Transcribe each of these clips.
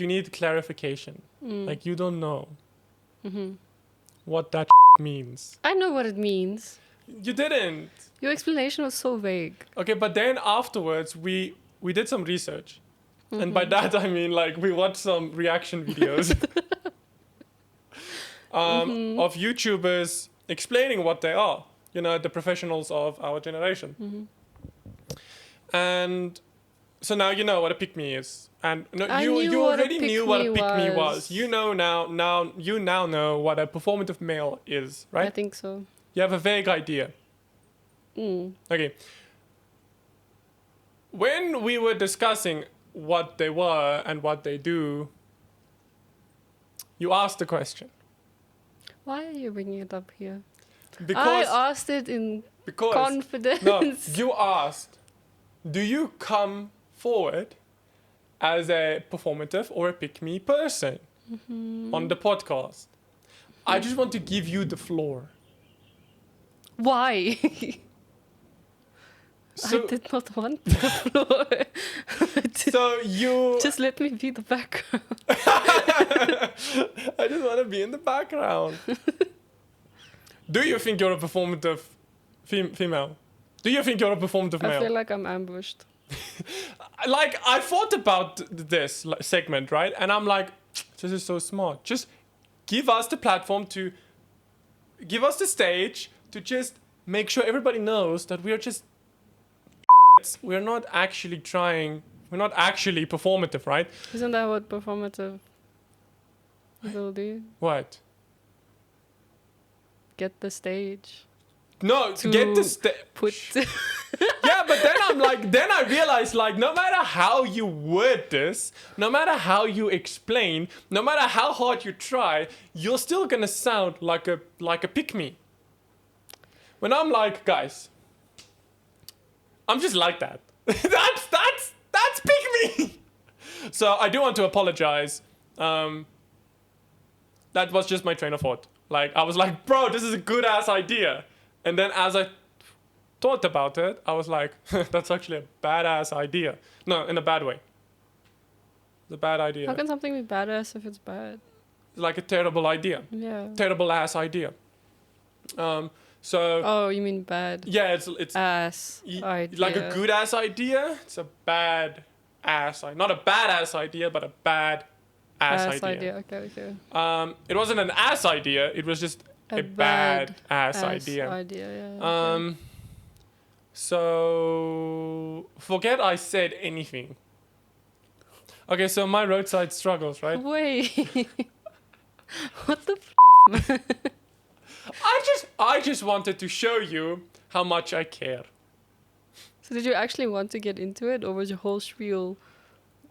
you need clarification. Like, you don't know what that means. I know what it means. You didn't. Your explanation was so vague. Okay, but then afterwards, we did some research. And by that, I mean, like, we watched some reaction videos of YouTubers explaining what they are. You know, the professionals of our generation. And so now you know what a pick-me is. And no, you already knew what a pick-me was. You know now you know what a performative male is, right? I think so. You have a vague idea. Okay. When we were discussing what they were and what they do, you asked the question. Why are you bringing it up here? Because I asked it in confidence. No, you asked, do you come forward as a performative or a pick-me person on the podcast? I just want to give you the floor. Why? So, I did not want the floor. So you... Just let me be the background. I just want to be in the background. Do you think you're a performative female? Do you think you're a performative male? I feel like I'm ambushed. Like, I thought about this segment, right? And I'm like, this is so smart. Just give us the platform to... Give us the stage to just make sure everybody knows that we are just... We're not actually trying... We're not actually performative, right? Isn't that what performative will do? What? Get the stage. No, get the stage. Yeah, but then I'm like, then I realized, like, no matter how you word this, no matter how you explain, no matter how hard you try, you're still gonna sound like a pick-me. When I'm like, guys, I'm just like that. That's pick-me. So I do want to apologize. That was just my train of thought. Like, I was like, bro, this is a good ass idea. And then as I thought about it, I was like, that's actually a badass idea. No, in a bad way. It's a bad idea. How can something be badass if it's bad? It's like a terrible idea. Yeah. Terrible ass idea. So. Oh, you mean bad? Yeah, it's ass idea. Like a good ass idea. It's a bad ass idea. Not a badass idea, but a bad ass idea. Okay. It wasn't an ass idea. It was just a bad ass idea. Yeah. So forget I said anything. Okay, so my roadside struggles, right? Wait. What the I just wanted to show you how much I care. So did you actually want to get into it, or was your whole spiel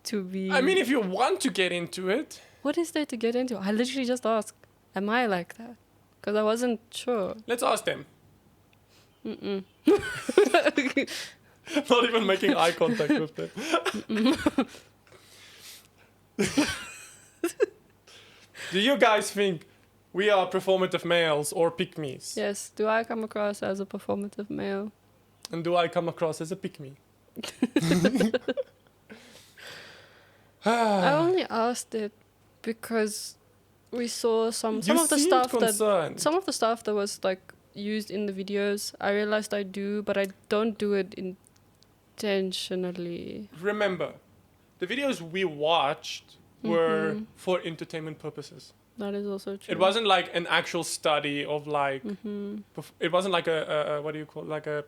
to be... I mean, if you want to get into it... What is there to get into? I literally just asked, am I like that? Because I wasn't sure. Let's ask them. Not even making eye contact with them. Do you guys think we are performative males or pick-me's? Yes. Do I come across as a performative male? And do I come across as a pick-me? I only asked it because we saw some of the stuff that was like used in the videos. I realized I do, but I don't do it intentionally. Remember, the videos we watched were for entertainment purposes. That is also true. It wasn't like an actual study of like. It wasn't like a what do you call it? Like a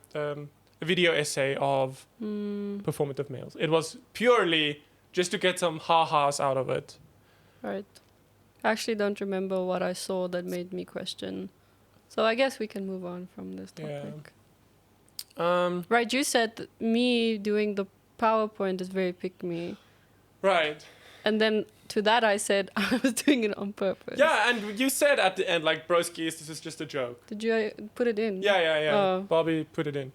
video essay of performative males. It was purely just to get some ha-has out of it. Right. I actually don't remember what I saw that made me question. So I guess we can move on from this topic. Yeah. Right, you said that me doing the PowerPoint is very pick-me. Right. And then to that I said I was doing it on purpose. Yeah, and you said at the end, like, broskies, this is just a joke. Did you put it in? Yeah. Oh. Bobby put it in.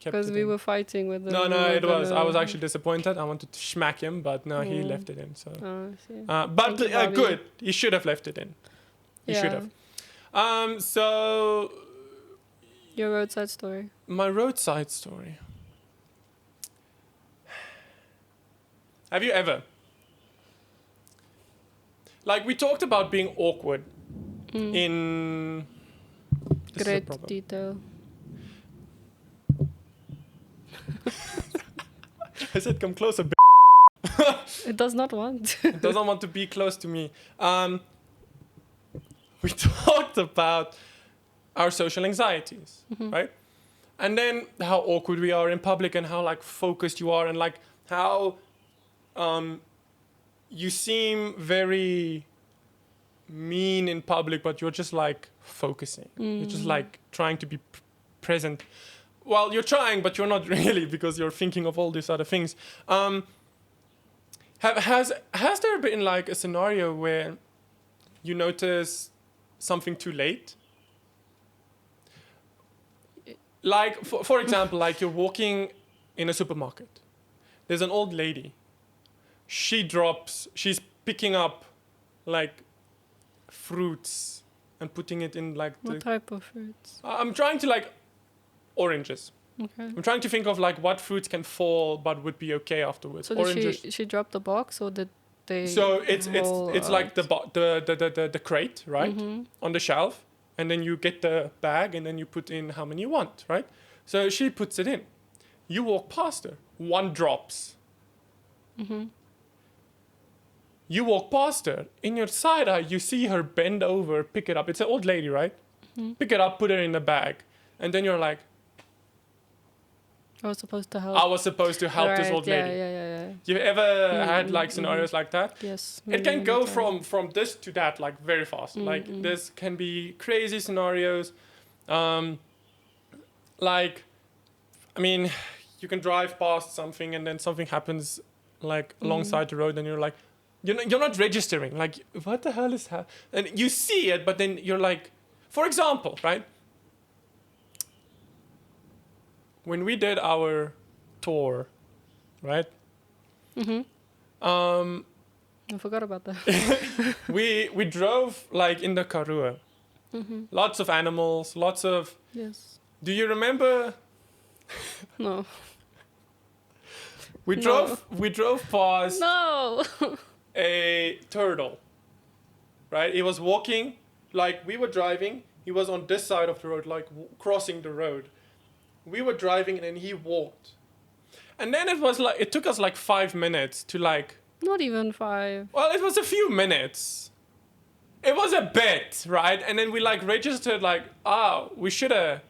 Because we were fighting with the... No, it was. I was actually disappointed. I wanted to smack him, but no, he left it in. So. Oh, I see. But good. He should have left it in. He should have. So... Your roadside story. My roadside story. Have you ever like we talked about being awkward in great detail. I said come closer. It does not want. It doesn't want to be close to me. We talked about our social anxieties, right? And then how awkward we are in public and how like focused you are and like how you seem very mean in public, but you're just like focusing. You're just like trying to be present. Well, you're trying, but you're not really because you're thinking of all these other things. Has there been like a scenario where you notice something too late? Like, for example, like you're walking in a supermarket. There's an old lady. She's picking up like fruits and putting it in like what type of fruits? I'm trying to like oranges. Okay. I'm trying to think of like what fruits can fall but would be okay afterwards. So did she drop the box or did they? So it's like the crate, right, on the shelf, and then you get the bag and then you put in how many you want, right? So she puts it in. You walk past her, one drops. You walk past her. In your side eye, you see her bend over, pick it up. It's an old lady, right? Pick it up, put it in the bag, and then you're like, I was supposed to help this old lady. Yeah. You ever had like scenarios like that? Yes. It can go from this to that like very fast. Like this can be crazy scenarios. Like, I mean, you can drive past something and then something happens like alongside the road and you're like, you're not registering. Like, what the hell is happening? And you see it, but then you're like, for example, right? When we did our tour, right? I forgot about that. we drove like in the Karoo. Lots of animals, lots of... Yes. Do you remember? No. We drove past a turtle. Right? He was walking, like we were driving. He was on this side of the road, like crossing the road. We were driving and then he walked. And then it took us like 5 minutes to like... Not even 5. Well, it was a few minutes. It was a bit, right? And then we like registered like, we should have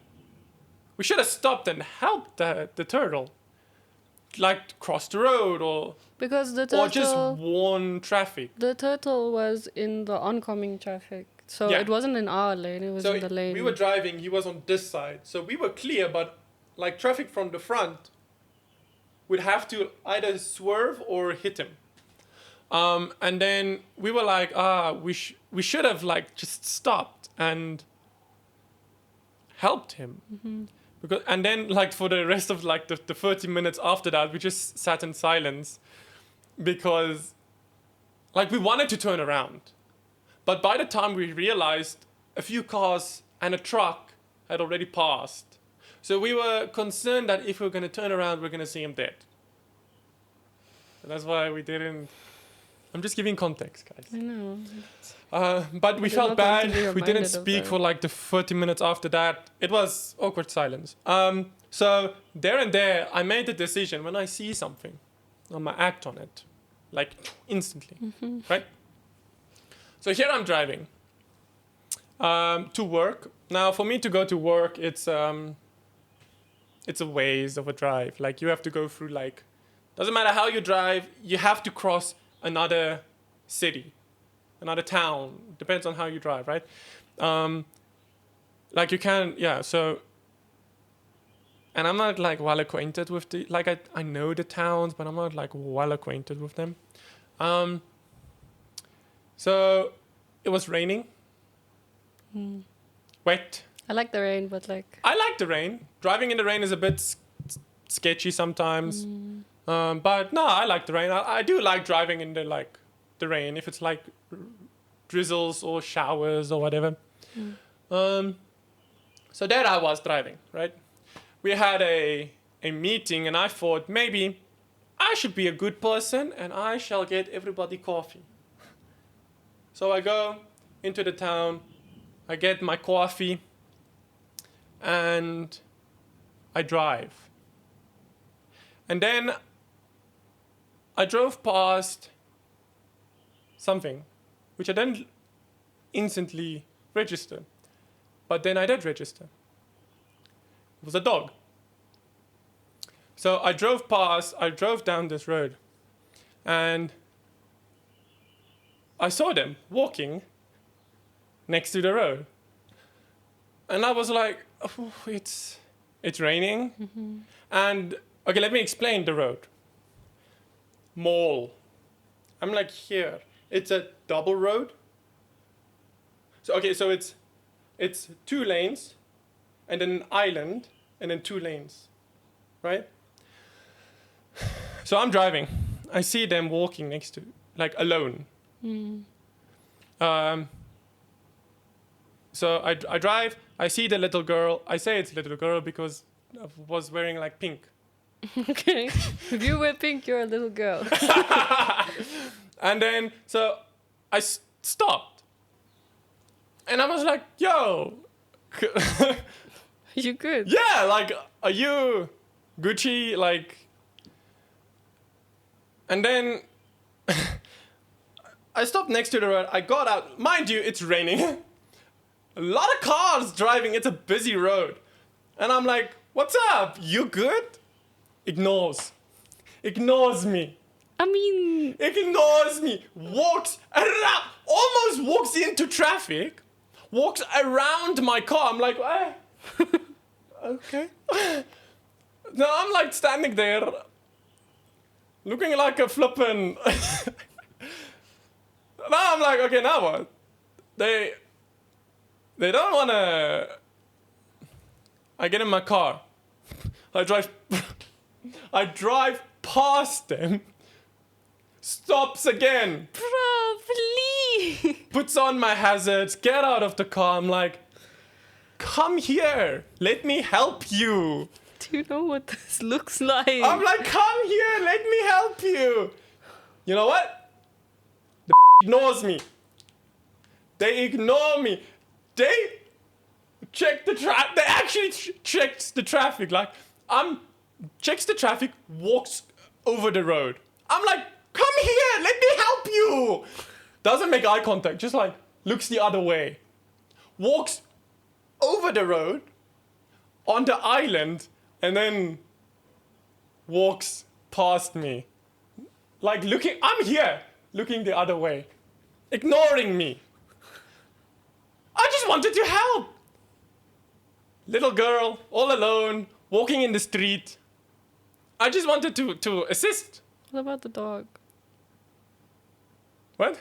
stopped and helped the turtle. Like cross the road or... Because the turtle... Or just warn traffic. The turtle was in the oncoming traffic. So it wasn't in our lane, it was in the lane. We were driving, he was on this side. So we were clear, but like traffic from the front would have to either swerve or hit him. And then we were like, we should have like just stopped and helped him. And then like for the rest of like the 30 minutes after that, we just sat in silence because like we wanted to turn around. But by the time we realized, a few cars and a truck had already passed. So we were concerned that if we were going to turn around, we're going to see him dead. And that's why we didn't... I'm just giving context, guys. I know. But we felt bad. We didn't speak for like the 30 minutes after that. It was awkward silence. So there and there, I made the decision when I see something, I'm going to act on it. Like instantly, right? So here I'm driving to work. Now, for me to go to work, it's a ways of a drive. Like you have to go through like, doesn't matter how you drive, you have to cross another city, another town. Depends on how you drive, right? Like you can, so, and I'm not like well acquainted with I know the towns, but I'm not like well acquainted with them. So it was raining, wet. I like the rain, but like... I like the rain. Driving in the rain is a bit sketchy sometimes. But no, I like the rain. I do like driving in the rain if it's like drizzles or showers or whatever. So there I was driving, right? We had a meeting and I thought maybe I should be a good person and I shall get everybody coffee. So I go into the town, I get my coffee, and I drive. And then I drove past something, which I didn't instantly register. But then I did register. It was a dog. So I drove down this road, and I saw them walking next to the road. And I was like, oh, it's raining. Mm-hmm. And, okay, let me explain the road. Mall. I'm like here. It's a double road. So it's 2 lanes, and then an island, and then 2 lanes, right? So I'm driving. I see them walking next to, like, alone. Mm. So I drive. I see the little girl. I say it's little girl because I was wearing, like, pink. Okay. If you wear pink, you're a little girl. And then, so I stopped. And I was like, yo. You good? Yeah, like, are you Gucci? Like, and then I stopped next to the road. I got out. Mind you, it's raining. A lot of cars driving. It's a busy road. And I'm like, what's up? You good? Ignores me. I mean... Ignores me. Walks around. Almost walks into traffic. Walks around my car. I'm like, okay. No, I'm like standing there. Looking like a flippin'... Now I'm like, okay, now what? They don't want to... I get in my car. I drive past them. Stops again. Bro, please. Puts on my hazards. Get out of the car. I'm like, come here. Let me help you. Do you know what this looks like? I'm like, come here. Let me help you. You know what? The ignores me. They ignore me. They check the traffic. They actually checks the traffic. Like, checks the traffic, walks over the road. I'm like, come here, let me help you. Doesn't make eye contact, just like looks the other way. Walks over the road, on the island, and then walks past me. Like I'm here, looking the other way. Ignoring me. I just wanted to help. Little girl, all alone, walking in the street. I just wanted to assist. What about the dog? What? You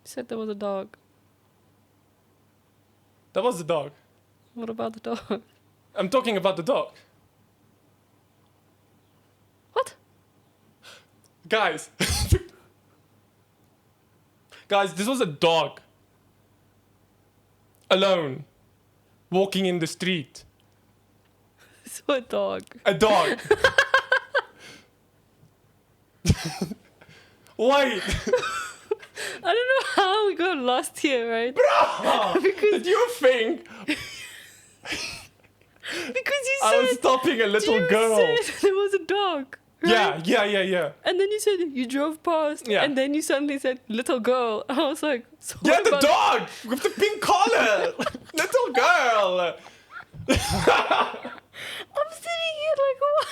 said there was a dog. That was the dog. What about the dog? I'm talking about the dog. What? Guys. Guys, this was a dog. Alone. Walking in the street. So a dog. A dog. Wait. I don't know how we got lost here, right? Bro! Did you think... Because you said... I was stopping a little girl. You said there was a dog. Right? Yeah. And then you said you drove past. Yeah. And then you suddenly said little girl. And I was like... So yeah, the dog! With the pink collar! Little girl! I'm sitting here like, what?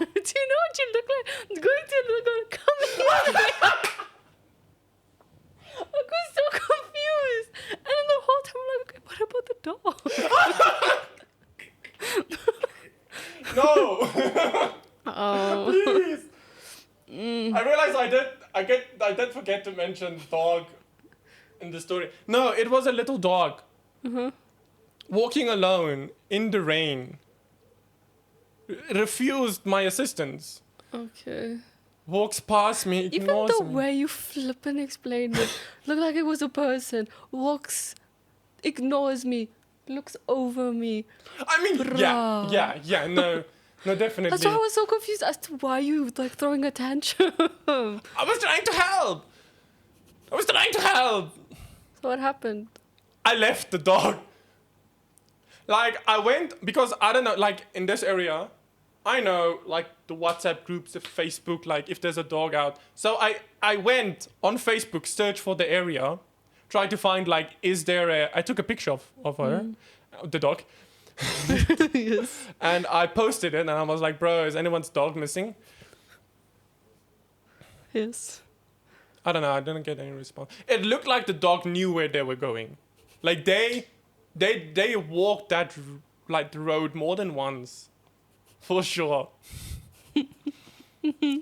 Do you know what you look like? I'm going to look like, come here. I got so confused. And then the whole time I'm like, okay, what about the dog? No! Oh. Please! I realized I did forget to mention dog in the story. No, it was a little dog. Mm-hmm. Walking alone in the rain. Refused my assistance. Okay. Walks past me, ignores me. Even the way you flippin' explained it, looked like it was a person. Walks, ignores me, looks over me. I mean, Bruh. yeah, no, definitely. That's why I was so confused as to why you like throwing a tantrum. I was trying to help. I was trying to help. So what happened? I left the dog. Like, I went, because I don't know, like, in this area, I know, like, the WhatsApp groups, the Facebook, like, if there's a dog out. So I went on Facebook, search for the area, try to find, like, is there a... I took a picture of her, the dog. Yes. And I posted it, and I was like, bro, is anyone's dog missing? Yes. I don't know, I didn't get any response. It looked like the dog knew where they were going. Like, they walked that, like, the road more than once. For sure.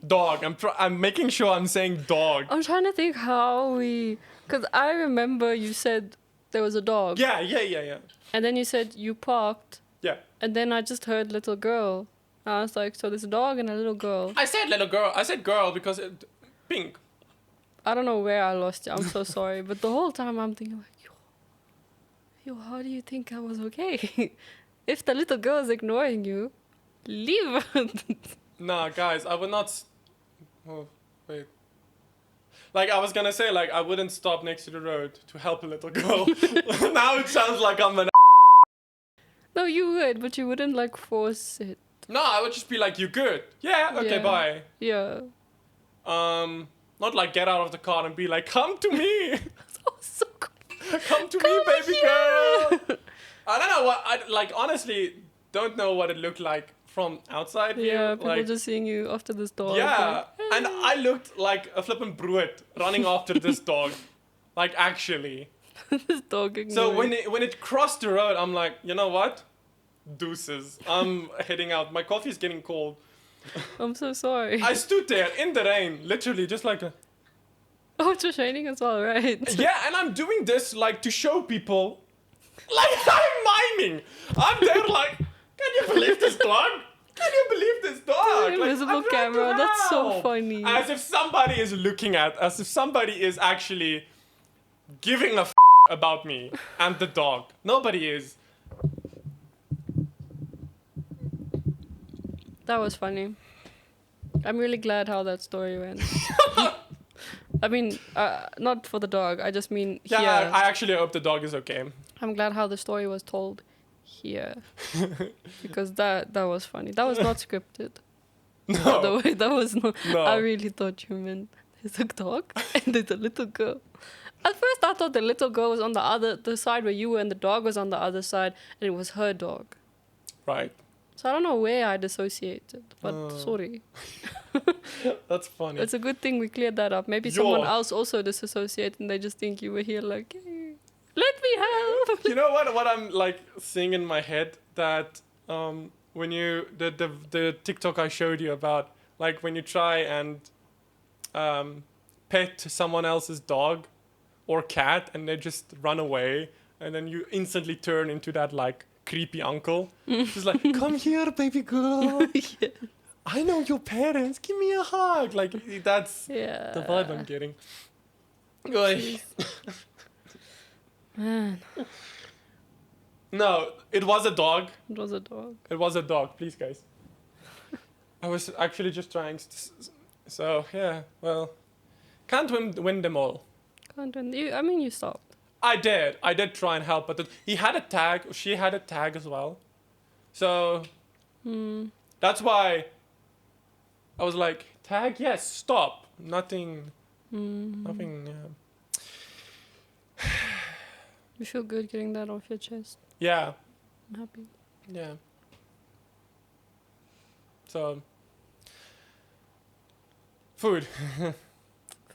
Dog. I'm making sure I'm saying dog. I'm trying to think how we... Because I remember you said there was a dog. Yeah. And then you said you parked. Yeah. And then I just heard little girl. And I was like, so there's a dog and a little girl. I said little girl. I said girl because pink. I don't know where I lost you. I'm so sorry. But the whole time I'm thinking like, yo, how do you think I was okay? If the little girl is ignoring you, leave. Nah, guys, I would not... Oh, wait. Like, I was gonna say, like, I wouldn't stop next to the road to help a little girl. Now it sounds like I'm an... No, you would, but you wouldn't, like, force it. No, I would just be like, you good? Yeah, okay, bye. Yeah. Not like get out of the car and be like, come to me. Oh, so cool. Come to me, baby girl. I don't know what... honestly, don't know what it looked like from outside here. Yeah, people like, just seeing you after this dog. Yeah, like, hey. and I looked like a flippin' brood running after this dog. Like, actually. This dog ignored. So when it crossed the road, I'm like, you know what? Deuces. I'm heading out. My coffee's getting cold. I'm so sorry. I stood there in the rain, literally just like a... Oh, it's just raining as well, right? Yeah, and I'm doing this like to show people. Like, I'm miming. I'm there like, can you believe this dog? Can you believe this dog? Invisible like, camera, that's so funny. As if somebody is looking at, as if somebody is actually giving a about me and the dog. Nobody is. That was funny. I'm really glad how that story went. I mean, not for the dog. I just mean here. Yeah, I actually hope the dog is okay. I'm glad how the story was told here. Because that was funny. That was not scripted. No. By the way, that was not... No. I really thought you meant there's a dog and there's a little girl. At first, I thought the little girl was on the side where you were and the dog was on the other side and it was her dog. Right. So I don't know where I dissociated, but sorry. That's funny. It's a good thing we cleared that up. Maybe someone else also disassociated and they just think you were here like, hey, let me help. You know what I'm like seeing in my head? That when you the TikTok I showed you about, like when you try and pet someone else's dog or cat and they just run away and then you instantly turn into that like creepy uncle. Just like, come here, baby girl. Yeah. I know your parents. Give me a hug. Like, that's the vibe I'm getting. Man. No, it was a dog. It was a dog. It was a dog. Please, guys. I was actually just trying to... So, yeah, well... Can't win them all. Can't win. You stopped. I did try and help, but he had a tag. She had a tag as well. So that's why I was like, tag, yes, stop. Nothing. Yeah. You feel good getting that off your chest. Yeah. I'm happy. Yeah. So, food.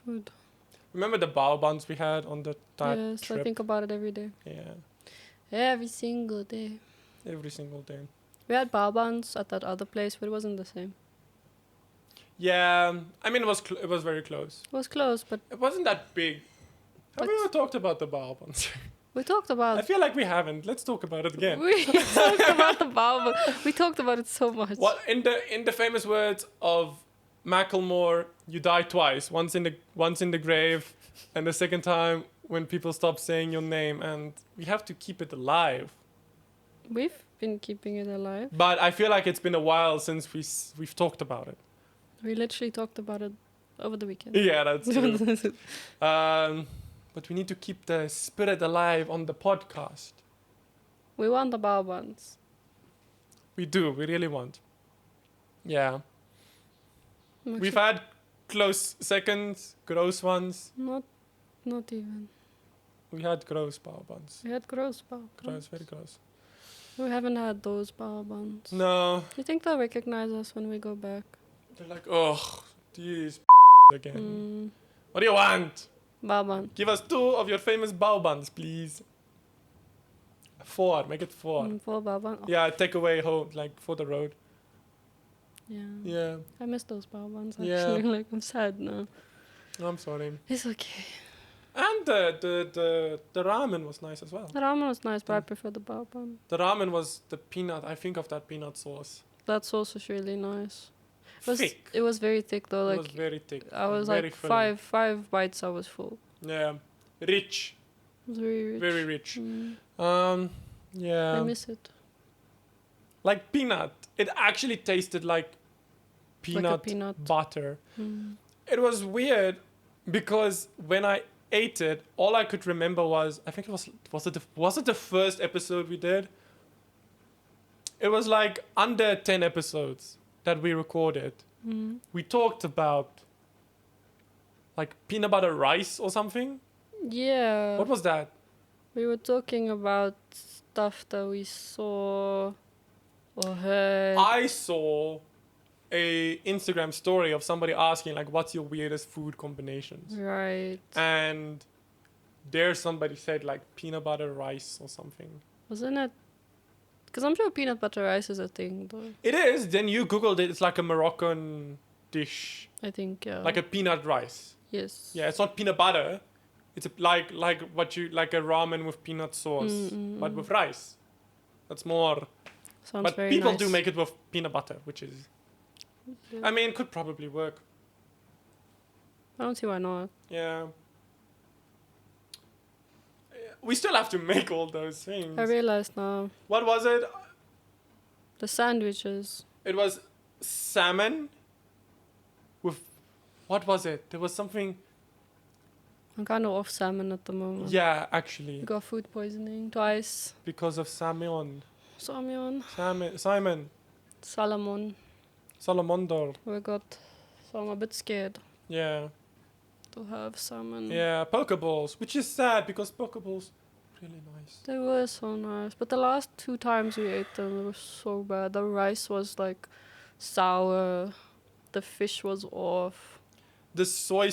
Food. Remember the bao buns we had on that Yes, trip? I think about it every day. Yeah. Every single day. Every single day. We had bao buns at that other place, but it wasn't the same. Yeah, I mean it was very close. It was close, but It wasn't that big. Have we ever talked about the bao buns? we talked about... I feel like we haven't. Let's talk about it again. We talked about the bao bun. We talked about it so much. What in the famous words of Macklemore, you die twice. Once in the grave, and the second time when people stop saying your name, and we have to keep it alive. We've been keeping it alive. But I feel like it's been a while since we've talked about it. We literally talked about it over the weekend. Yeah, that's true. But we need to keep the spirit alive on the podcast. We want the bao buns. We do. We really want. Yeah. We've had close seconds, gross ones. Not even. We had gross bao buns. We had gross bao buns. Gross, very gross. We haven't had those bao buns. No. You think they'll recognize us when we go back? They're like, oh, these again. What do you want? Bao bun. Give us 2 of your famous bao buns, please. 4. Make it 4. 4 bao bun. Oh. Yeah, take away home, like, for the road. Yeah. I miss those bao buns, actually. Yeah. Like, I'm sad now. I'm sorry. It's okay. And the ramen was nice as well. The ramen was nice, but I prefer the bao bun. The ramen was the peanut. I think of that peanut sauce. That sauce was really nice. Thick. It was very thick though. Like, it was very thick. I was very like filling. five bites. I was full. Yeah, rich. It was very rich. Very rich. Yeah. I miss it. Like peanut. It actually tasted like peanut, butter. It was weird because when I ate it, all I could remember was, I think it was it the first episode we did? It was like under 10 episodes that we recorded. We talked about like peanut butter rice or something. Yeah. What was that? We were talking about stuff that we saw or heard. I saw a Instagram story of somebody asking like, what's your weirdest food combinations? Right. And there somebody said like peanut butter rice or something. Wasn't it? Because I'm sure peanut butter rice is a thing though. It is. Then you Googled it. It's like a Moroccan dish. I think, yeah. Like a peanut rice. Yes. Yeah, it's not peanut butter. It's like a ramen with peanut sauce, but with rice. That's more. Sounds but very people nice. do make it with peanut butter, which is. Yeah. I mean, it could probably work. I don't see why not. Yeah. We still have to make all those things. I realized now. What was it? The sandwiches. It was salmon with. What was it? There was something. I'm kind of off salmon at the moment. Yeah, actually. We got food poisoning twice. Because of salmon. Simon. Salmon. Salamon. Salamandor. So I'm a bit scared Yeah. to have salmon. Yeah, Pokeballs, which is sad because Pokeballs really nice. They were so nice. But the last 2 times we ate them, they were so bad. The rice was like sour. The fish was off. The soy,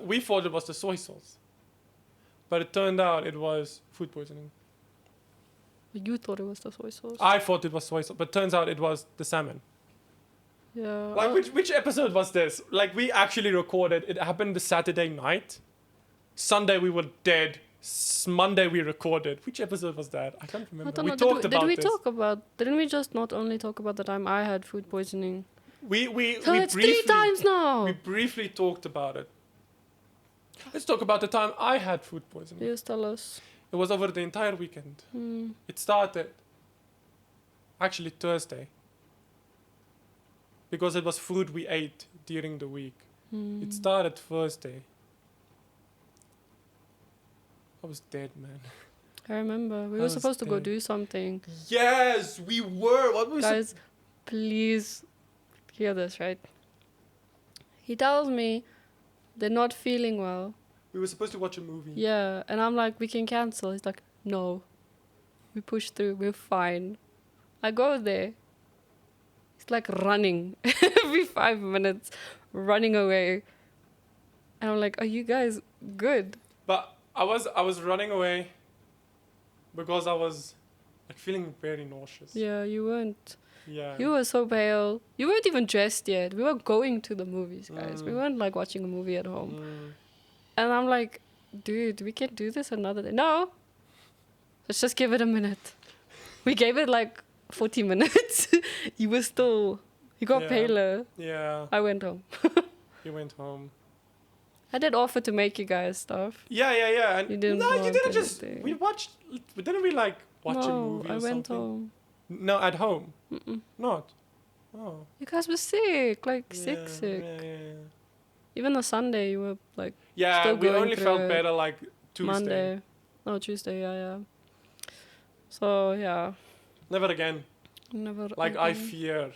we thought it was the soy sauce. But it turned out it was food poisoning. You thought it was the soy sauce. I thought it was soy sauce, but turns out it was the salmon. Yeah. Like, which episode was this? Like, we actually recorded, it happened the Saturday night. Sunday we were dead. Monday we recorded. Which episode was that? I can't remember. I don't We know. talked about this. Didn't we just not only talk about the time I had food poisoning? So it's 3 times now. We briefly talked about it. Let's talk about the time I had food poisoning. Yes, tell us. It was over the entire weekend. It started actually Thursday. Because it was food we ate during the week. It started Thursday. I was dead, man. I remember. We were supposed to go do something. Yes, we were. What was Guys, please hear this, right? He tells me they're not feeling well. We were supposed to watch a movie. Yeah, and I'm like, we can cancel. He's like, no. We push through. We're fine. I go there. He's like running every 5 minutes, running away. And I'm like, are you guys good? But I was running away because I was like feeling very nauseous. Yeah, you weren't. Yeah. You were so pale. You weren't even dressed yet. We were going to the movies, guys. We weren't like watching a movie at home. And I'm like, dude, we can do this another day. No. Let's just give it a minute. We gave it like 40 minutes. He got paler. Yeah. I went home. You went home. I did offer to make you guys stuff. Yeah. And you didn't. No, you didn't just. Anything. We watched. Didn't we like watch a movie or I went something? home. No, at home. Mm-mm. Not. Oh. You guys were sick, like sick. Yeah. Even on Sunday, you were like Yeah, still we going only through felt it. better like Tuesday. Monday. No, Tuesday, yeah. So, yeah. Never again. Never Like, again.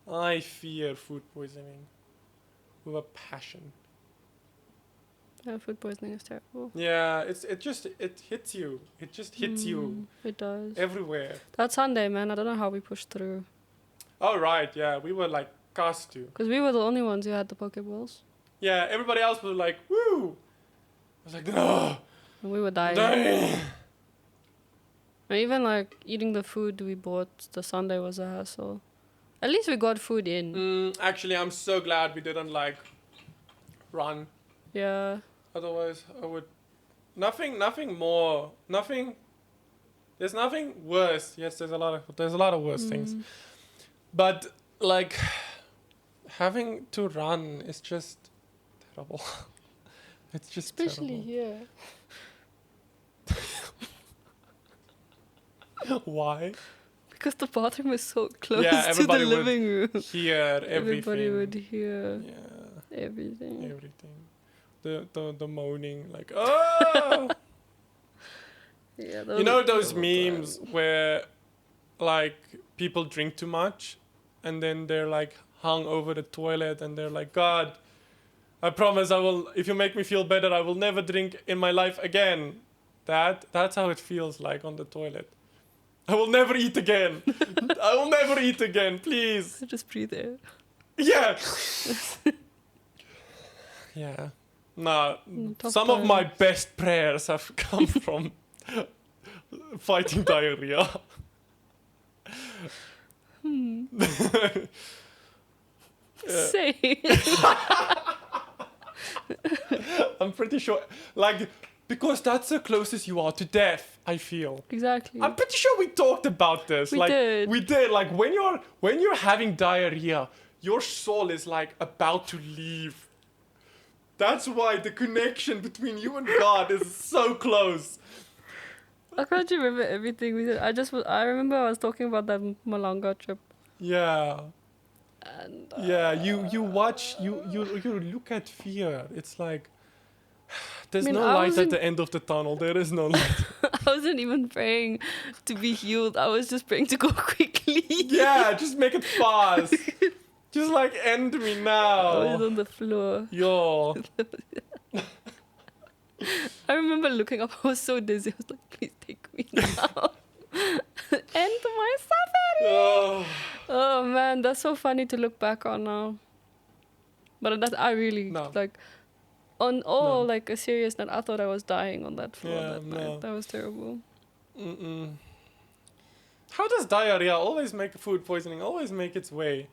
I fear food poisoning with a passion. Yeah, food poisoning is terrible. Yeah, it hits you. It just hits you. It does. Everywhere. That Sunday, man, I don't know how we pushed through. Oh, right, yeah. We were like cast to. Because we were the only ones who had the Pokeballs. Yeah, everybody else was like, woo! I was like, no! And we were dying. And even like eating the food we bought the Sunday was a hassle. At least we got food in. Actually, I'm so glad we didn't like run. Yeah. Otherwise, I would... There's nothing worse. Yes, there's a lot of worse things. But, like, having to run is just terrible. It's just especially terrible. here. Why? Because the bathroom is so close to the living room. Hear everything. Everybody would hear everything. Everything. The moaning, like, oh! Yeah, you know those memes where, like, people drink too much and then they're, like, hung over the toilet and they're like, God, I promise if you make me feel better, I will never drink in my life again. That's how it feels like on the toilet. I will never eat again. I will never eat again, please. Just breathe air. Yeah. Yeah. Nah, some of my best prayers have come from fighting diarrhea. Same. I'm pretty sure, like, because that's the closest you are to death, I feel. Exactly. I'm pretty sure we talked about this. We did. We did. Like, when you're having diarrhea, your soul is like about to leave. That's why the connection between you and God is so close. I can't remember everything we did. I remember I was talking about that Malanga trip. Yeah. And you watch, you look at fear. It's like there's no I light at the end of the tunnel. There is no light. I wasn't even praying to be healed. I was just praying to go quickly. Yeah, just make it fast. Just like end me now. I was on the floor. Yo. I remember looking up. I was so dizzy. I was like, please take me now. End my suffering. Oh man, that's so funny to look back on now. But that I really like. On all like a serious note, I thought I was dying on that floor that night. That was terrible. How does diarrhea food poisoning always make its way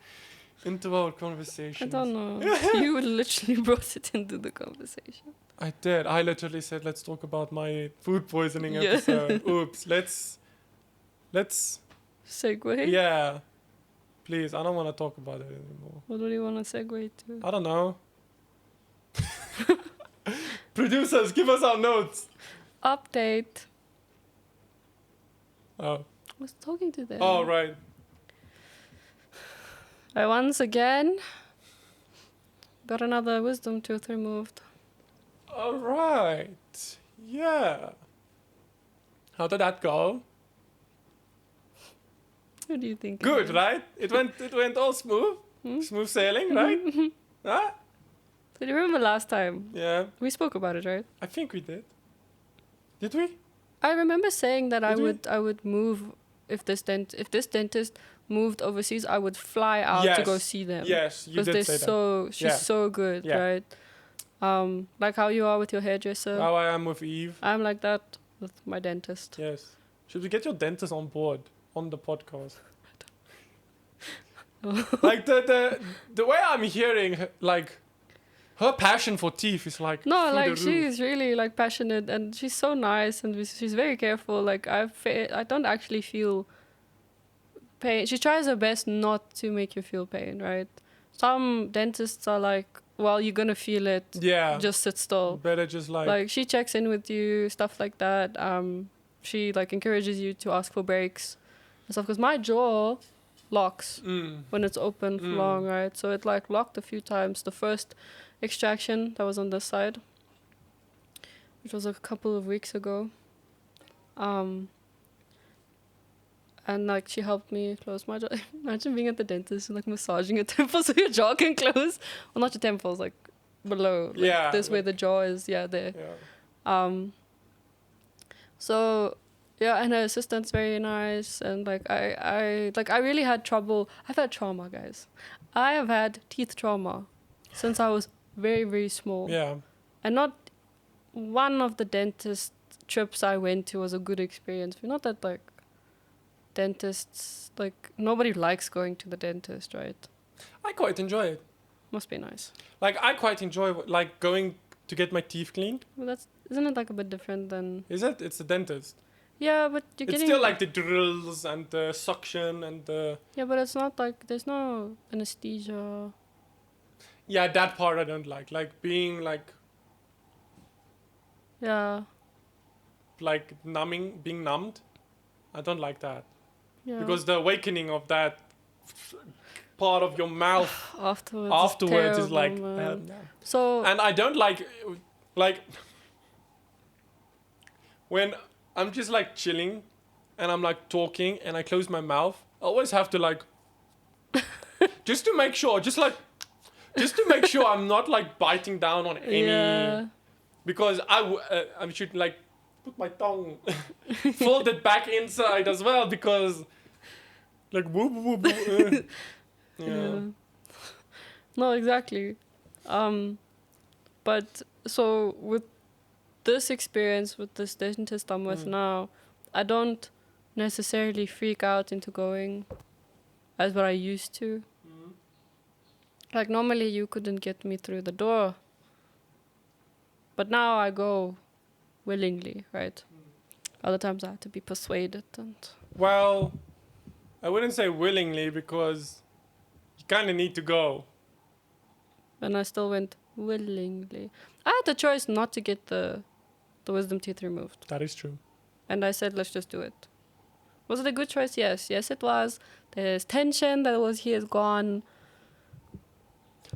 into our conversation? I don't know. You literally brought it into the conversation. I did. I literally said, let's talk about my food poisoning episode. Oops. Let's segue? Yeah. Please, I don't want to talk about it anymore. What do you want to segue to? I don't know. Producers, give us our notes. Update. Oh. I was talking to them. Oh, right. I once again got another wisdom tooth removed. All right. Yeah. How did that go? What do you think? Good, right? It went all smooth. Smooth sailing, right? Huh? So do you remember last time? Yeah. We spoke about it, right? I think we did. Did we? I remember saying that I would move if this dentist moved overseas. I would fly out to go see them. Yes, you did say that. She's so good, right? Like how you are with your hairdresser. How I am with Eve. I'm like that with my dentist. Yes. Should we get your dentist on board on the podcast? Like the way I'm hearing, like, her passion for teeth is like she's really like passionate and she's so nice and she's very careful. Like I don't actually feel pain. She tries her best not to make you feel pain, right? Some dentists are like, well, you're gonna feel it. Yeah. Just sit still. Better just like she checks in with you, stuff like that. She like encourages you to ask for breaks and stuff. Because my jaw locks when it's open for long, right? So it like locked a few times. The first extraction that was on this side, which was a couple of weeks ago. And like she helped me close my jaw. Imagine being at the dentist and like massaging your temples so your jaw can close. Well, not your temples, like below. Like this where the jaw is. Yeah, there. Yeah. So yeah, and her assistant's very nice, and like I really had trouble. I've had trauma, guys. I have had teeth trauma since I was very, very small. Yeah. And not one of the dentist trips I went to was a good experience. Not that like dentists, like nobody likes going to the dentist, right? I quite enjoy it. Must be nice. Like I quite enjoy like going to get my teeth cleaned. Well, isn't it like a bit different than? Is it? It's a dentist. Yeah, but you're it's getting. It's still like the drills and the suction and the. Yeah, but it's not like there's no anesthesia. Yeah, that part I don't like. Like being like. Yeah. Like being numbed. I don't like that. Yeah. Because the awakening of that part of your mouth afterwards is like. So. And I don't like when I'm just like chilling, and I'm like talking, and I close my mouth. I always have to like. just to make sure I'm not like biting down on any. Yeah. Because I should like put my tongue fold it back inside as well, because like whoop whoop whoop. Yeah. No, exactly. But so with this experience with this dentist I'm with now, I don't necessarily freak out into going as what I used to. Like normally you couldn't get me through the door. But now I go willingly, right? Other times I had to be persuaded. And well, I wouldn't say willingly, because you kind of need to go. And I still went willingly. I had the choice not to get the wisdom teeth removed. That is true. And I said, let's just do it. Was it a good choice? Yes. Yes, it was. There's tension that was here is gone.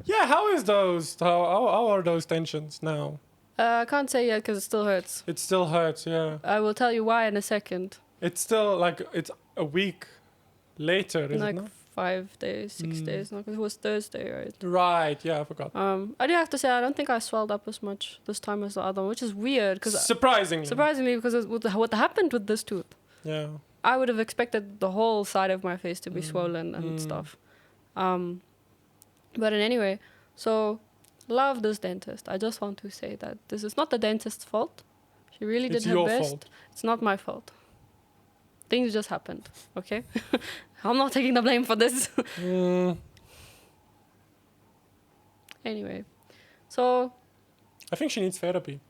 Yeah, how are those tensions now? I can't say yet because it still hurts. It still hurts, yeah. I will tell you why in a second. It's still like it's a week later, isn't it? Like 5 days, 6 days, no, because it was Thursday, right? Right, yeah, I forgot. I do have to say I don't think I swelled up as much this time as the other one, which is weird. Surprisingly, because what happened with this tooth. Yeah. I would have expected the whole side of my face to be swollen and stuff. But anyway, so love this dentist. I just want to say that this is not the dentist's fault. She really did her best. Fault. It's not my fault. Things just happened, okay? I'm not taking the blame for this. Anyway, so I think she needs therapy.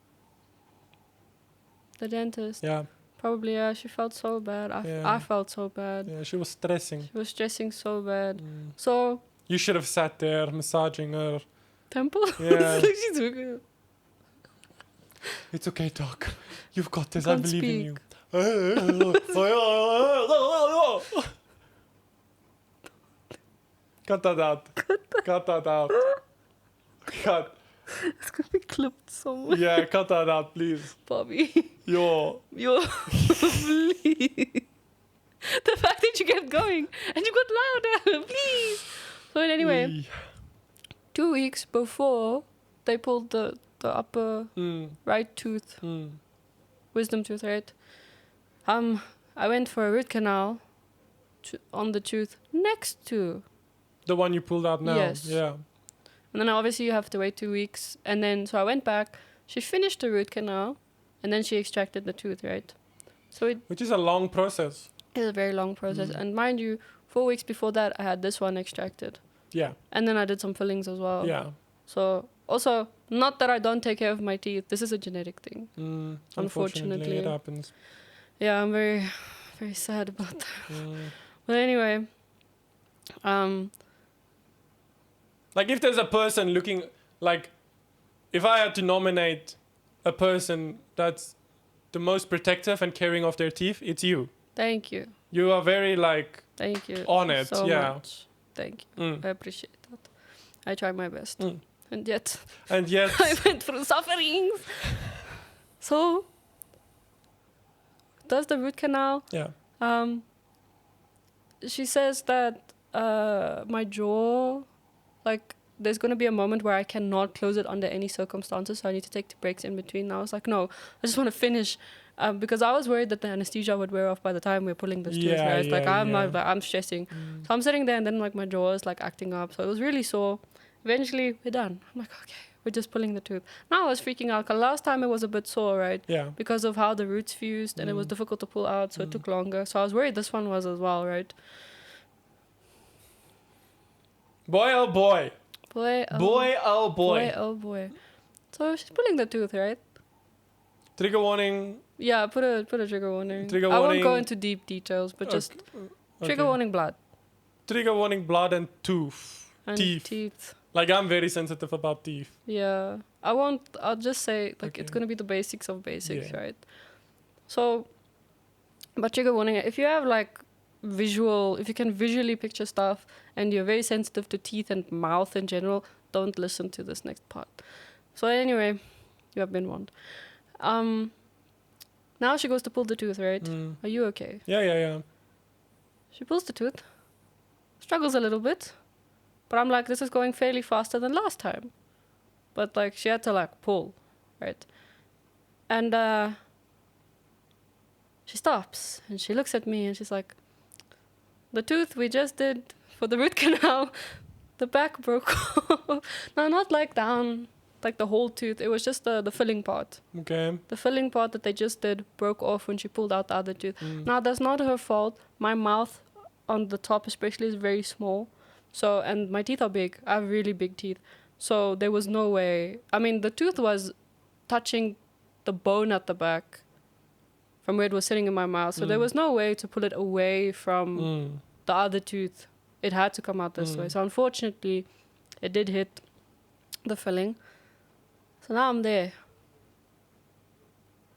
The dentist. Yeah. Probably, yeah. She felt so bad. I felt so bad. Yeah, she was stressing. She was stressing so bad. So... You should have sat there massaging her temple? Yeah. Like she's looking. It's okay, Doc. You've got this. I believe in you. Cut that out. Cut that out. Cut. It's gonna be clipped somewhere. Yeah, cut that out, please. Bobby. Yo. Please. The fact that you kept going and you got louder, please. So anyway, 2 weeks before they pulled the upper right tooth, wisdom tooth, right? I went for a root canal on the tooth next to the one you pulled out now. Yes. Yeah. And then obviously you have to wait 2 weeks, and then so I went back. She finished the root canal, and then she extracted the tooth, right? So which is a long process. It's a very long process, and mind you, 4 weeks before that, I had this one extracted. Yeah. And then I did some fillings as well. Yeah. So, also, not that I don't take care of my teeth. This is a genetic thing. Unfortunately. It happens. Yeah, I'm very, very sad about that. But anyway, like if there's a person looking, like, if I had to nominate a person that's the most protective and caring of their teeth, it's you. Thank you. You are very, like, Thank you. On it, so yeah. much. Thank you. I appreciate that. I try my best. And yet I went through sufferings. So does the root canal. Yeah. She says that my jaw, like, there's going to be a moment where I cannot close it under any circumstances, so I need to take breaks in between. And I was like, no, I just want to finish. Because I was worried that the anesthesia would wear off by the time we're pulling this tooth, right? Like, I'm stressing. So I'm sitting there, and then, like, my jaw is, like, acting up. So it was really sore. Eventually, we're done. I'm like, okay, we're just pulling the tooth. Now I was freaking out, because last time it was a bit sore, right? Yeah. Because of how the roots fused, and it was difficult to pull out, so it took longer. So I was worried this one was as well, right? Boy, oh boy. Boy, oh boy, oh boy. Boy, oh boy. So she's pulling the tooth, right? Trigger warning. Yeah, put a trigger warning. Trigger I warning. won't go into deep details, but just trigger warning blood. Trigger warning blood and And teeth. Like, I'm very sensitive about teeth. Yeah. I'll just say, like, it's going to be the basics of basics, right? So, but trigger warning, if you have, like, if you can visually picture stuff and you're very sensitive to teeth and mouth in general, don't listen to this next part. So anyway, you have been warned. Now she goes to pull the tooth, right? Are you okay? Yeah. She pulls the tooth, struggles a little bit, but I'm like, this is going fairly faster than last time. But, like, she had to, like, pull, right? And she stops and she looks at me and she's like, the tooth we just did for the root canal, the back broke off. No, not like down, like the whole tooth. It was just the filling part. Okay. The filling part that they just did broke off when she pulled out the other tooth. Now, that's not her fault. My mouth on the top especially is very small. So, and my teeth are big. I have really big teeth. So there was no way. I mean, the tooth was touching the bone at the back from where it was sitting in my mouth. So there was no way to pull it away from the other tooth. It had to come out this way. So unfortunately, it did hit the filling. So now I'm there.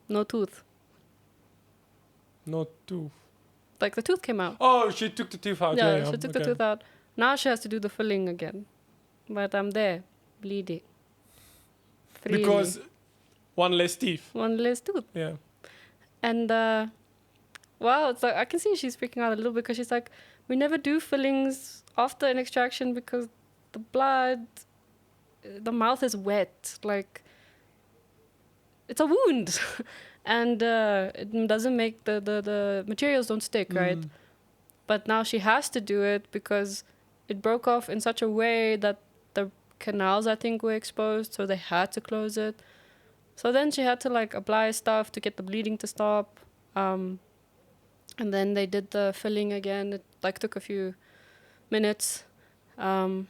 No tooth. No tooth. Like, the tooth came out. Oh, she took the tooth out. Yeah, she took the tooth out. Now she has to do the filling again. But I'm there, bleeding. Freely. Because one less teeth. One less tooth. Yeah. And, wow, it's like, I can see she's freaking out a little bit because she's like, we never do fillings after an extraction because the blood, the mouth is wet. Like, it's a wound. And it doesn't make the materials don't stick, right? But now she has to do it because it broke off in such a way that the canals, I think, were exposed, so they had to close it. So then she had to, like, apply stuff to get the bleeding to stop. And then they did the filling again. It, like, took a few minutes. And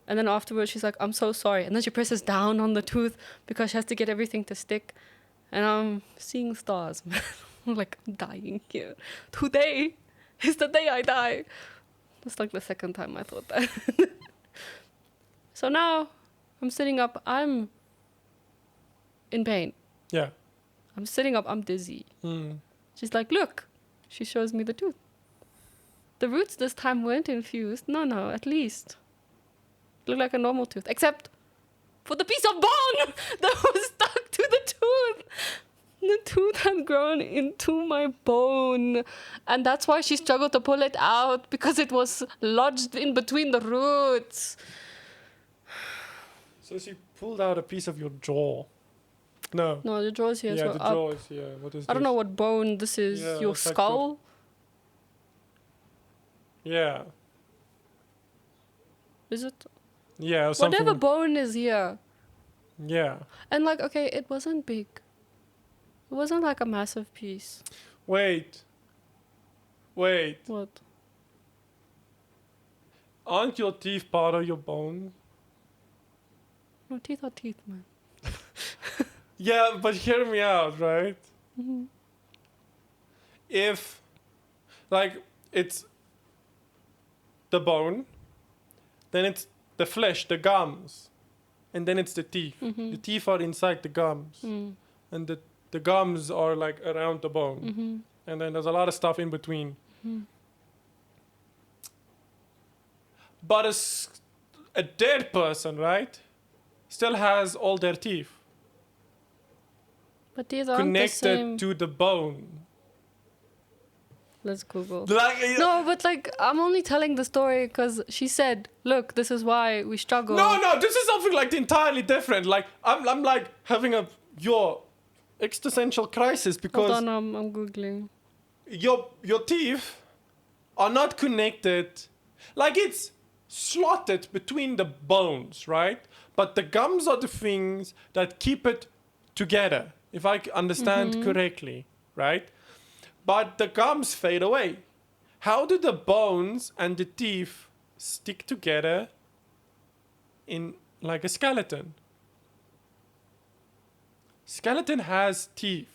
then afterwards, she's like, I'm so sorry. And then she presses down on the tooth because she has to get everything to stick. And I'm seeing stars, man. I'm like, I'm dying here. Today is the day I die. That's like the second time I thought that. So now I'm sitting up. I'm in pain. Yeah. I'm sitting up. I'm dizzy. She's like, look. She shows me the tooth. The roots this time weren't infused. No, at least. It looked like a normal tooth. Except for the piece of bone that was stuck to the tooth. The tooth had grown into my bone. And that's why she struggled to pull it out, because it was lodged in between the roots. So she pulled out a piece of your jaw. No, the jaw's here. Yeah, so the up. jaw is here. What is I don't this? know what bone this is. Yeah, Your looks like skull? Yeah. Is it? Yeah, something. Whatever bone is here. Yeah. And, like, okay, it wasn't big. It wasn't like a massive piece. Wait. What? Aren't your teeth part of your bone? No, teeth are teeth, man. Yeah, but hear me out, right? If, like, it's the bone, then it's the flesh, the gums, and then it's the teeth. The teeth are inside the gums, and the gums are, like, around the bone, and then there's a lot of stuff in between. But a dead person, right, still has all their teeth But these aren't the same. connected to the bone. Let's Google. Like, No, but like, I'm only telling the story because she said, look, this is why we struggle. No, this is something like entirely different. Like, I'm like having your existential crisis because Hold on, I'm Googling. your teeth are not connected. Like, it's slotted between the bones, right? But the gums are the things that keep it together, if I understand correctly, right? But the gums fade away. How do the bones and the teeth stick together in like a skeleton? Skeleton has teeth.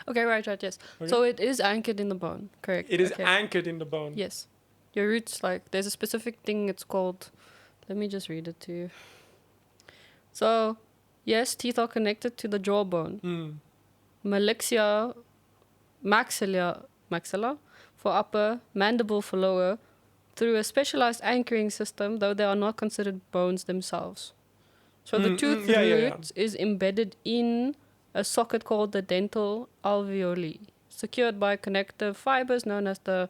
Okay, right, yes. Okay. So it is anchored in the bone, correct? It is okay. anchored in the bone. Yes. Your roots, like, there's a specific thing it's called. Let me just read it to you. So, yes, teeth are connected to the jawbone. Maxilla for upper, mandible for lower, through a specialized anchoring system, though they are not considered bones themselves. So the tooth root is embedded in a socket called the dental alveoli, secured by connective fibers known as the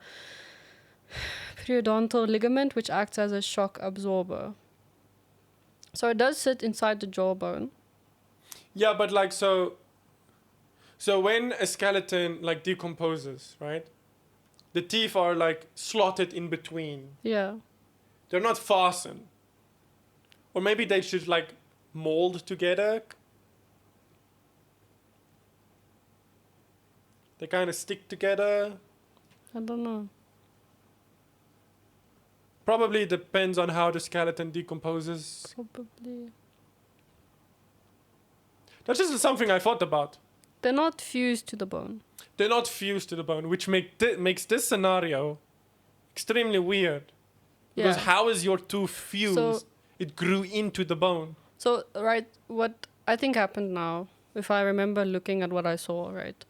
periodontal ligament, which acts as a shock absorber. So it does sit inside the jawbone. Yeah, but like so when a skeleton like decomposes, right? The teeth are like slotted in between. Yeah. They're not fastened. Or maybe they should like mold together. They kind of stick together. I don't know. Probably depends on how the skeleton decomposes. Probably. That's just something I thought about. They're not fused to the bone. They're not fused to the bone, which makes this scenario extremely weird. Because how is your tooth fused? So, it grew into the bone. So, right, what I think happened now, if I remember looking at what I saw, right?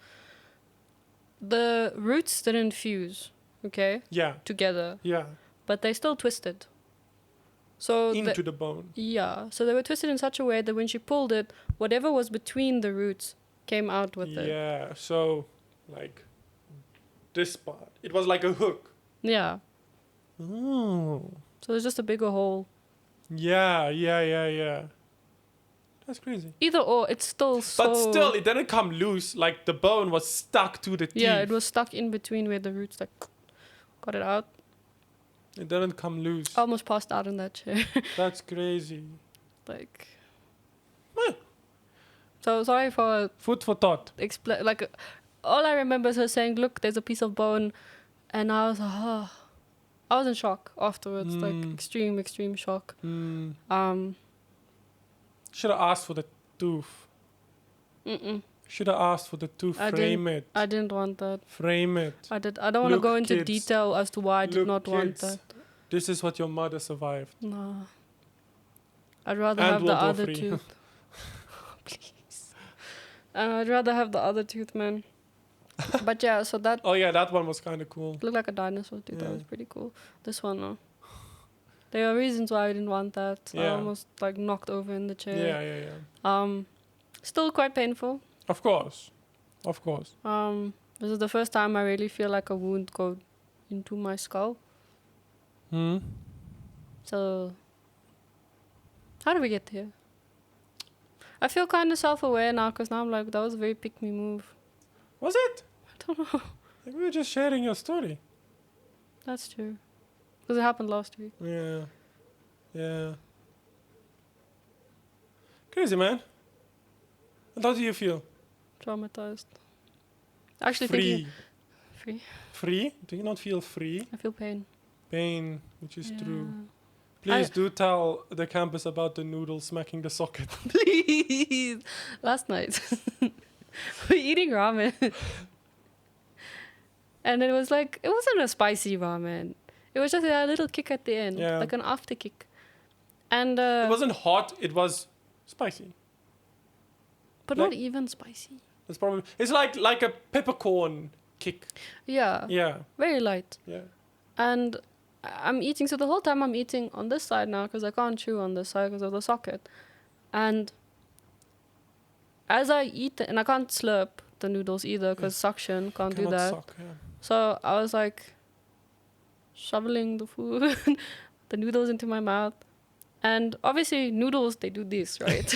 The roots didn't fuse, okay? Yeah. Together. Yeah. But they still twisted. So into the bone. Yeah. So they were twisted in such a way that when she pulled it, whatever was between the roots came out with it. Yeah. So, like, this part. It was like a hook. Yeah. Oh. So it's just a bigger hole. Yeah. That's crazy. Either or, it's still so... But still, it didn't come loose. Like, the bone was stuck to the teeth. Yeah, it was stuck in between where the roots, like, got it out. It didn't come loose. I almost passed out in that chair. That's crazy. Like... So, sorry for... Food for thought. Like, all I remember is her saying, look, there's a piece of bone. And I was like, oh... I was in shock afterwards, like extreme shock. Should have asked for the tooth. Should have asked for the tooth. I didn't want that. Frame it. I don't want to go into detail as to why I did not want that. This is what your mother survived. No. I'd rather have the other tooth. Please. I'd rather have the other tooth, man. But yeah, so that... Oh yeah, that one was kind of cool. Looked like a dinosaur tooth. That was pretty cool. This one, no. There are reasons why I didn't want that. I almost like knocked over in the chair. Yeah. Still quite painful. Of course. This is the first time I really feel like a wound go into my skull. So, how did we get here? I feel kind of self-aware now because now I'm like, that was a very pick-me move. Was it? I don't know. Like we were just sharing your story. That's true. Because it happened last week. Yeah. Crazy, man. And how do you feel? Traumatized. Actually free. Free? Free? Do you not feel free? I feel pain. Pain, which is true. Please do tell the campus about the noodle smacking the socket. Please. Last night. We're eating ramen. And it was like, it wasn't a spicy ramen. It was just a little kick at the end. Yeah. Like an after kick. And it wasn't hot, it was spicy. But not even spicy. It's like a peppercorn kick. Yeah. Yeah. Very light. Yeah. And I'm eating. So the whole time I'm eating on this side now because I can't chew on this side because of the socket. And as I eat, and I can't slurp the noodles either because suction can't do that. Suck, yeah. So I was like shoveling the food, the noodles into my mouth. And obviously noodles, they do this, right?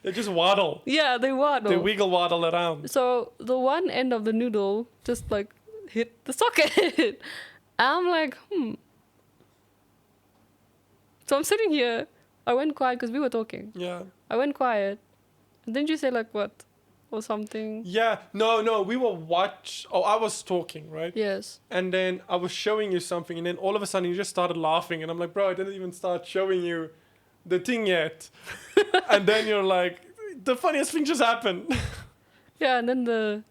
They just waddle. Yeah, they waddle. They wiggle waddle around. So the one end of the noodle just like hit the socket. I'm like, So I'm sitting here. I went quiet because we were talking. Yeah. I went quiet. And didn't you say like what? Or something? Yeah. No. We were I was talking, right? Yes. And then I was showing you something. And then all of a sudden you just started laughing. And I'm like, bro, I didn't even start showing you the thing yet. And then you're like, the funniest thing just happened. Yeah, and then the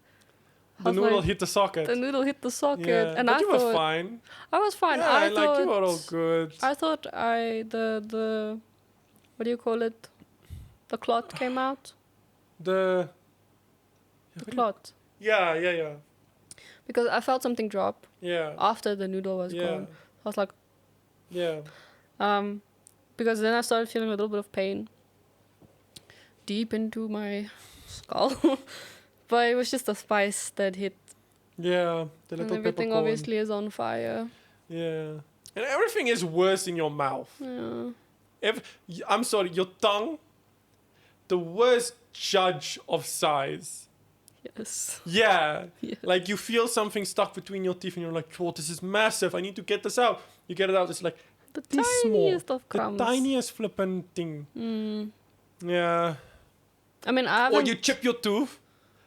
noodle hit the socket. The noodle hit the socket. Yeah. And but I you thought, were fine. I was fine. Yeah, I thought you were all good. I thought the what do you call it? The clot came out. The clot. Yeah. Because I felt something drop. Yeah. After the noodle was gone. I was like, yeah. Because then I started feeling a little bit of pain deep into my skull. But it was just the spice that hit. Yeah, the little and everything peppercorn. obviously is on fire. Yeah. And everything is worse in your mouth. Yeah. I'm sorry, your tongue, the worst judge of size. Yes. Yeah. Yeah. Like you feel something stuck between your teeth and you're like, oh, this is massive. I need to get this out. You get it out. It's like The this tiniest small. of crumbs. The tiniest flippin' thing. Yeah. I mean, I Or haven't... you chip your tooth.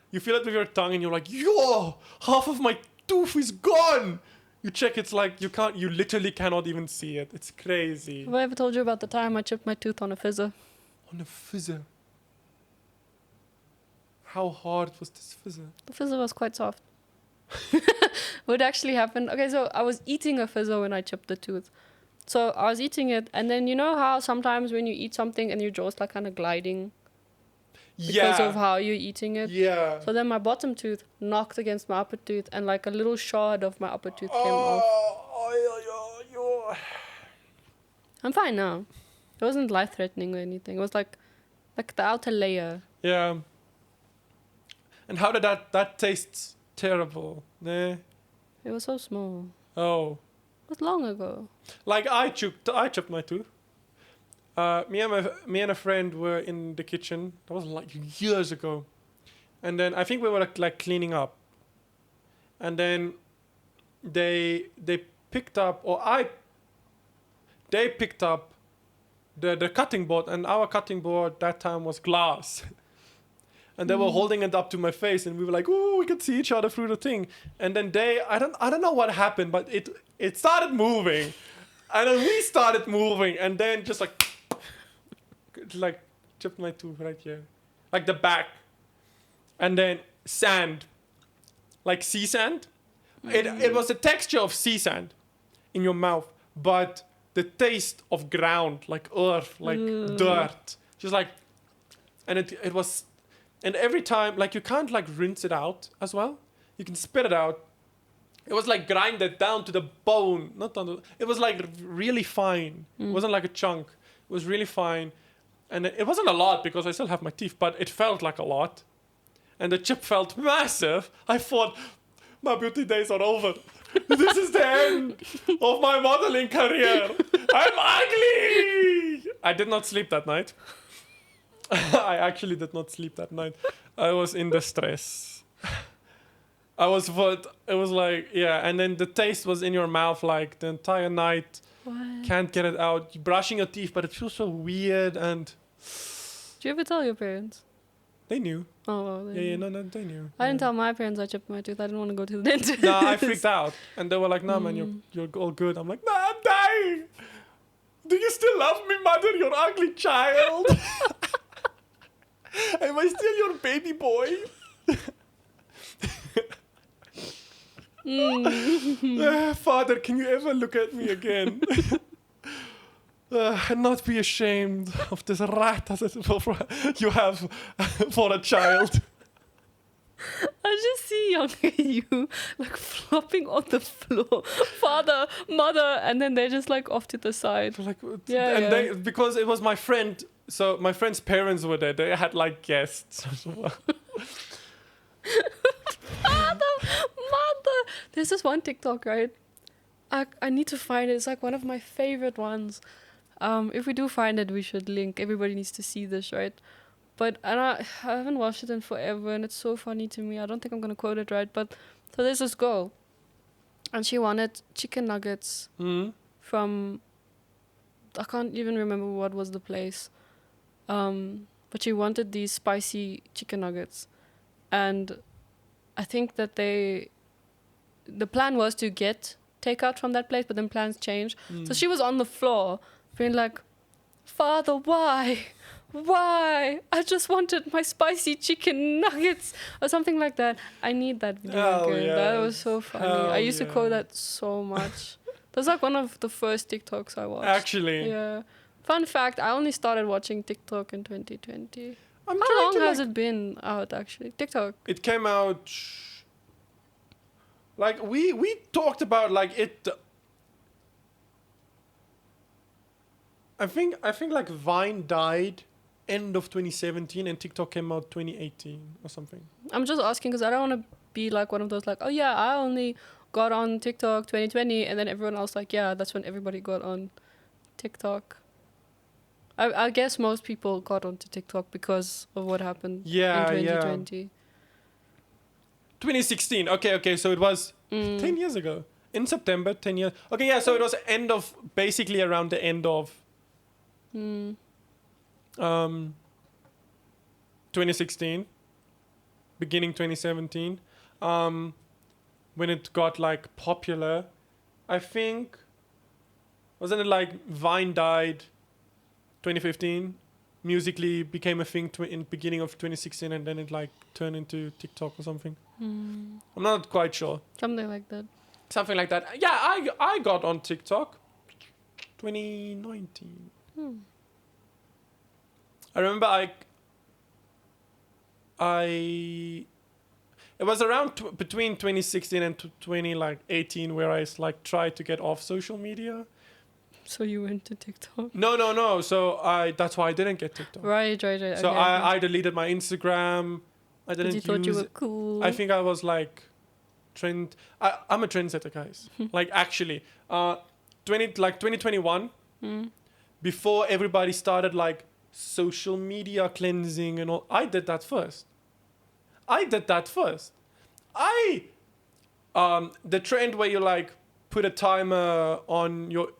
You feel it with your tongue and you're like, yo, half of my tooth is gone. You check, it's like you literally cannot even see it. It's crazy. Have I ever told you about the time I chipped my tooth on a fizzer? On a fizzer. How hard was this fizzer? The fizzer was quite soft. What actually happened? Okay, so I was eating a fizzer when I chipped the tooth. So I was eating it, and then you know how sometimes when you eat something and your jaw's like kind of gliding because of how you're eating it? Yeah. So then my bottom tooth knocked against my upper tooth, and like a little shard of my upper tooth came off. I'm fine now. It wasn't life-threatening or anything. It was like the outer layer. Yeah. And how did that tastes terrible? Nah. It was so small. Oh. It was long ago. Like I chipped my tooth. Me and a friend were in the kitchen. That was like years ago. And then I think we were like cleaning up. And then they picked up, they picked up the cutting board, and our cutting board that time was glass. And they were holding it up to my face, and we were like, "Ooh, we could see each other through the thing." And then I don't know what happened, but it started moving, and then we started moving, and then just like chipped my tooth right here, like the back, and then sand, like sea sand. It was the texture of sea sand in your mouth, but the taste of ground, like earth, like dirt, just like, and it was. And every time, like, you can't, like, rinse it out as well. You can spit it out. It was, like, grinded down to the bone. It was, like, really fine. It wasn't, like, a chunk. It was really fine. And it wasn't a lot because I still have my teeth, but it felt like a lot. And the chip felt massive. I thought, my beauty days are over. This is the end of my modeling career. I'm ugly! I did not sleep that night. I actually did not sleep that night. I was in distress. It was like, yeah, and then the taste was in your mouth like the entire night. What? Can't get it out. You're brushing your teeth, but it feels so weird. And did you ever tell your parents? they knew. Oh, well, No, they knew. I didn't tell my parents I chipped my tooth. I didn't want to go to the dentist. No, I freaked out. And they were like, no, man, you're all good. I'm like, no, I'm dying. Do you still love me, mother, your ugly child? Am I still your baby boy? Father, can you ever look at me again? And not be ashamed of this rat as you have for a child. I just see younger you like flopping on the floor, father, mother, and then they're just like off to the side. Like, Yeah, and yeah. they, because it was my friend, so my friend's parents were there. They had like guests as well. Mother. There's this one TikTok, right? I need to find it. It's like one of my favorite ones. If we do find it, we should link. Everybody needs to see this, right? But I haven't watched it in forever, and it's so funny to me. I don't think I'm gonna quote it right, but so there's this girl, and she wanted chicken nuggets from, I can't even remember what was the place, but she wanted these spicy chicken nuggets, and I think that the plan was to get takeout from that place, but then plans changed. So she was on the floor, being like, "Father, why? Why? I just wanted my spicy chicken nuggets," or something like that. I need that video again. Yes. That was so funny. I used to quote that so much. That's like one of the first TikToks I watched. Actually. Yeah. Fun fact, I only started watching TikTok in 2020. How long has it been out, actually? TikTok. It came out... Like, we talked about, like, it... I think like, Vine died end of 2017 and TikTok came out 2018 or something. I'm just asking because I don't want to be like one of those, like, oh, yeah, I only got on TikTok 2020, and then everyone else, like, yeah, that's when everybody got on TikTok. I guess most people got onto TikTok because of what happened in 2020. Yeah. 2016. Okay. So it was 10 years ago. In September, 10 years. Okay, yeah, so it was basically around the end of 2016, beginning 2017, when it got like popular. I think, wasn't it like Vine died 2015, Musical.ly became a thing in beginning of 2016, and then it like turned into TikTok or something. I'm not quite sure. Something like that. Yeah, I got on TikTok 2019. I remember it was around between 2016 and 2018 where I like tried to get off social media. So you went to TikTok? No. So that's why I didn't get TikTok. Right. So okay, I deleted my Instagram. I didn't use. You thought you were cool. I think I was like I'm a trendsetter, guys. Like actually, 2021, before everybody started like social media cleansing and all, I did that first. The trend where you like put a timer on your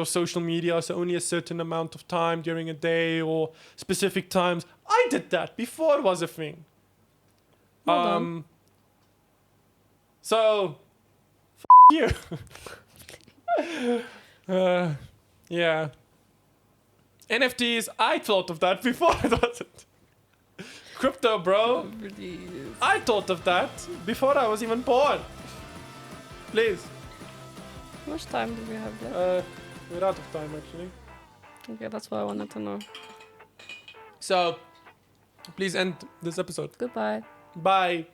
social media, so only a certain amount of time during a day or specific times. I did that before it was a thing. Well done. So, you. Yeah. NFTs, I thought of that before it wasn't. Crypto, bro. Please. I thought of that before I was even born. Please. How much time do we have left? We're out of time, actually. Okay, that's what I wanted to know. So, please end this episode. Goodbye. Bye.